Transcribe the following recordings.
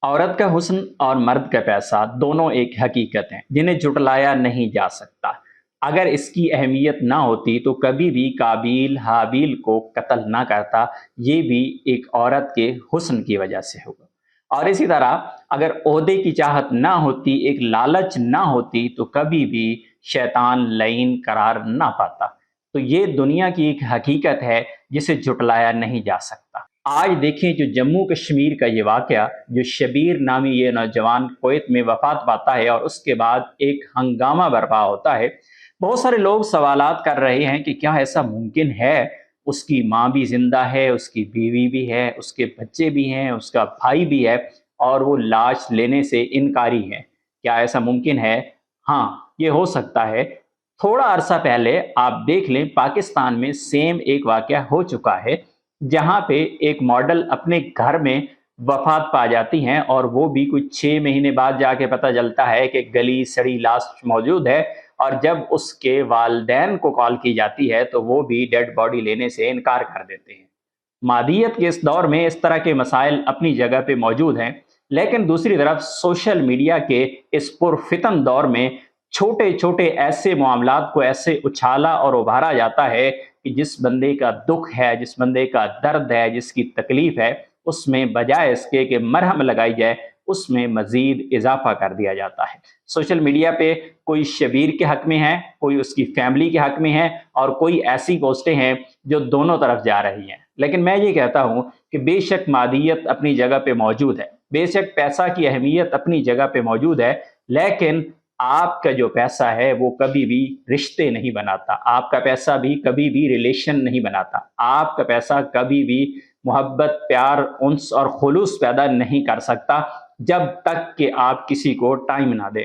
औरत का हुस्न और मर्द का पैसा दोनों एक हकीकत हैं जिन्हें जुटलाया नहीं जा सकता। अगर इसकी अहमियत ना होती तो कभी भी काबिल हाबिल को कत्ल ना करता। ये भी एक औरत के हुस्न की वजह से होगा। और इसी तरह अगर ओहदे की चाहत ना होती, एक लालच ना होती, तो कभी भी शैतान लईन करार ना पाता। तो ये दुनिया की एक हकीकत है जिसे जुटलाया नहीं जा सकता। आज देखें जो जम्मू कश्मीर का ये वाक़या, जो शबीर नामी ये नौजवान कुवैत में वफ़ात पाता है और उसके बाद एक हंगामा बर्पा होता है। बहुत सारे लोग सवालात कर रहे हैं कि क्या ऐसा मुमकिन है? उसकी माँ भी ज़िंदा है, उसकी बीवी भी है, उसके बच्चे भी हैं, उसका भाई भी है और वो लाश लेने से इनकारी है। क्या ऐसा मुमकिन है? हाँ, ये हो सकता है। थोड़ा अरसा पहले आप देख लें, पाकिस्तान में सेम एक वाक़या हो चुका है, जहाँ पे एक मॉडल अपने घर में वफ़ात पा जाती हैं और वो भी कुछ 6 महीने बाद जाके पता चलता है कि गली सड़ी लाश मौजूद है। और जब उसके वालिदैन को कॉल की जाती है तो वो भी डेड बॉडी लेने से इनकार कर देते हैं। मादियत के इस दौर में इस तरह के मसाइल अपनी जगह पे मौजूद हैं, लेकिन दूसरी तरफ सोशल मीडिया के इस पुरफितन दौर में छोटे छोटे ऐसे मामलात को ऐसे उछाला और उभारा जाता है कि जिस बंदे का दुख है, जिस बंदे का दर्द है, जिसकी तकलीफ है, उसमें बजाय इसके कि मरहम लगाई जाए, उसमें मजीद इजाफा कर दिया जाता है। सोशल मीडिया पे कोई शबीर के हक में है, कोई उसकी फैमिली के हक में है और कोई ऐसी पोस्टें हैं जो दोनों तरफ जा रही हैं। लेकिन मैं ये कहता हूँ कि बेशक मादियत अपनी जगह पे मौजूद है, बेशक पैसा की अहमियत अपनी जगह पे मौजूद है, लेकिन आपका जो पैसा है वो कभी भी रिश्ते नहीं बनाता। आपका पैसा भी कभी भी रिलेशन नहीं बनाता। आपका पैसा कभी भी मोहब्बत, प्यार, उन्स और खुलूस पैदा नहीं कर सकता जब तक कि आप किसी को टाइम ना दें।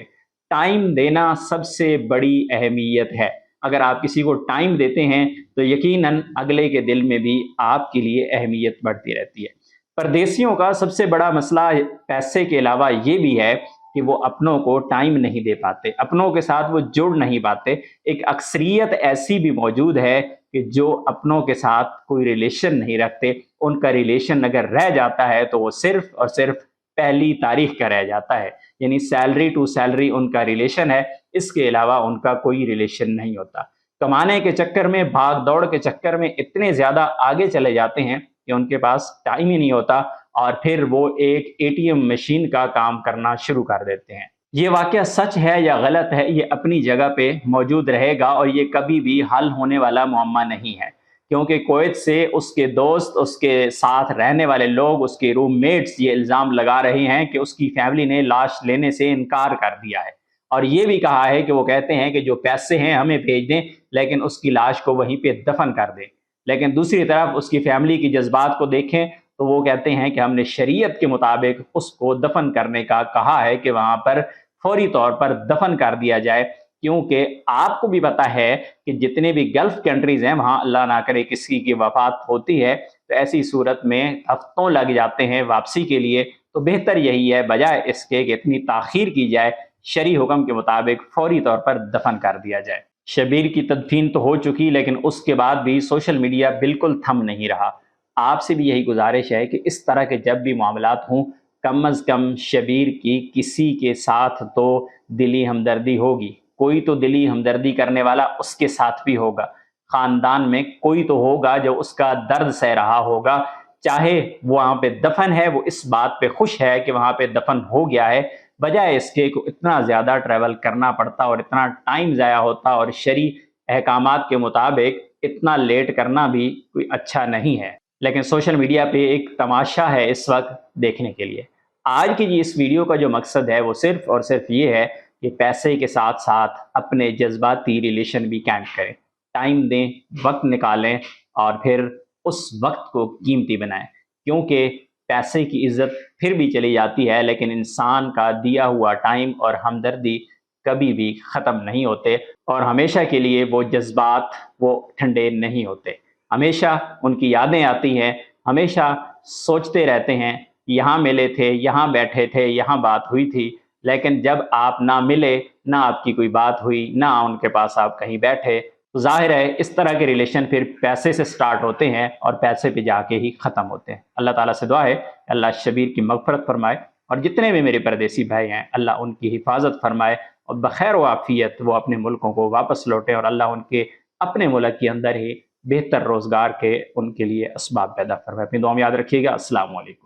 टाइम देना सबसे बड़ी अहमियत है। अगर आप किसी को टाइम देते हैं तो यकीनन अगले के दिल में भी आपके लिए अहमियत बढ़ती रहती है। परदेशियों का सबसे बड़ा मसला पैसे के अलावा ये भी है कि वो अपनों को टाइम नहीं दे पाते, अपनों के साथ वो जुड़ नहीं पाते। एक अक्सरियत ऐसी भी मौजूद है कि जो अपनों के साथ कोई रिलेशन नहीं रखते। उनका रिलेशन अगर रह जाता है तो वो सिर्फ और सिर्फ पहली तारीख का रह जाता है, यानी सैलरी टू सैलरी उनका रिलेशन है, इसके अलावा उनका कोई रिलेशन नहीं होता। कमाने के चक्कर में, भाग दौड़ के चक्कर में इतने ज्यादा आगे चले जाते हैं कि उनके पास टाइम ही नहीं होता और फिर वो एक एटीएम मशीन का काम करना शुरू कर देते हैं। ये वाकया सच है या गलत है, ये अपनी जगह पे मौजूद रहेगा और ये कभी भी हल होने वाला मुअम्मा नहीं है, क्योंकि कुवैत से उसके दोस्त, उसके साथ रहने वाले लोग, उसके रूममेट्स ये इल्ज़ाम लगा रहे हैं कि उसकी फैमिली ने लाश लेने से इनकार कर दिया है और ये भी कहा है कि वो कहते हैं कि जो पैसे हैं हमें भेज दें, लेकिन उसकी लाश को वहीं पे दफन कर दें। लेकिन दूसरी तरफ उसकी फैमिली की जज्बात को देखें तो वो कहते हैं कि हमने शरीयत के मुताबिक उसको दफन करने का कहा है कि वहां पर फौरी तौर पर दफन कर दिया जाए, क्योंकि आपको भी पता है कि जितने भी गल्फ कंट्रीज हैं वहां अल्लाह ना करे किसी की वफात होती है तो ऐसी सूरत में हफ्तों लग जाते हैं वापसी के लिए। तो बेहतर यही है बजाय इसके कि इतनी ताखीर की जाए, शरी हुक्म के मुताबिक फौरी तौर पर दफन कर दिया जाए। शबीर की तदफीन तो हो चुकी, लेकिन उसके बाद भी सोशल मीडिया बिल्कुल थम नहीं रहा। आपसे भी यही गुजारिश है कि इस तरह के जब भी मामलात हों, कम अज़ कम शबीर की किसी के साथ तो दिली हमदर्दी होगी, कोई तो दिली हमदर्दी करने वाला उसके साथ भी होगा। खानदान में कोई तो होगा जो उसका दर्द सह रहा होगा, चाहे वो वहाँ पे दफन है, वो इस बात पे खुश है कि वहाँ पे दफन हो गया है, बजाय इसके को इतना ज़्यादा ट्रैवल करना पड़ता और इतना टाइम ज़ाया होता और शरी अहकामात के मुताबिक इतना लेट करना भी कोई अच्छा नहीं है। लेकिन सोशल मीडिया पे एक तमाशा है इस वक्त देखने के लिए। आज की जी इस वीडियो का जो मकसद है वो सिर्फ और सिर्फ ये है कि पैसे के साथ साथ अपने जज्बाती रिलेशन भी कायम करें, टाइम दें, वक्त निकालें और फिर उस वक्त को कीमती बनाएं, क्योंकि पैसे की इज्जत फिर भी चली जाती है, लेकिन इंसान का दिया हुआ टाइम और हमदर्दी कभी भी ख़त्म नहीं होते और हमेशा के लिए वो जज्बात वो ठंडे नहीं होते। हमेशा उनकी यादें आती हैं, हमेशा सोचते रहते हैं, यहाँ मिले थे, यहाँ बैठे थे, यहाँ बात हुई थी, लेकिन जब आप ना मिले, ना आपकी कोई बात हुई, ना उनके पास आप कहीं बैठे, तो ज़ाहिर है इस तरह के रिलेशन फिर पैसे से स्टार्ट होते हैं और पैसे पे जाके ही ख़त्म होते हैं। अल्लाह ताला से दुआ है अल्लाह शबीर की मग़फ़िरत फरमाए। اور جتنے بھی میرے پردیسی بھائی ہیں اللہ ان کی حفاظت فرمائے اور بخیر و عافیت وہ اپنے ملکوں کو واپس لوٹیں، اور اللہ ان کے اپنے ملک کے اندر ہی بہتر روزگار کے ان کے لیے اسباب پیدا فرمائے۔ اپنی دعا میں یاد رکھیے گا۔ السلام علیکم۔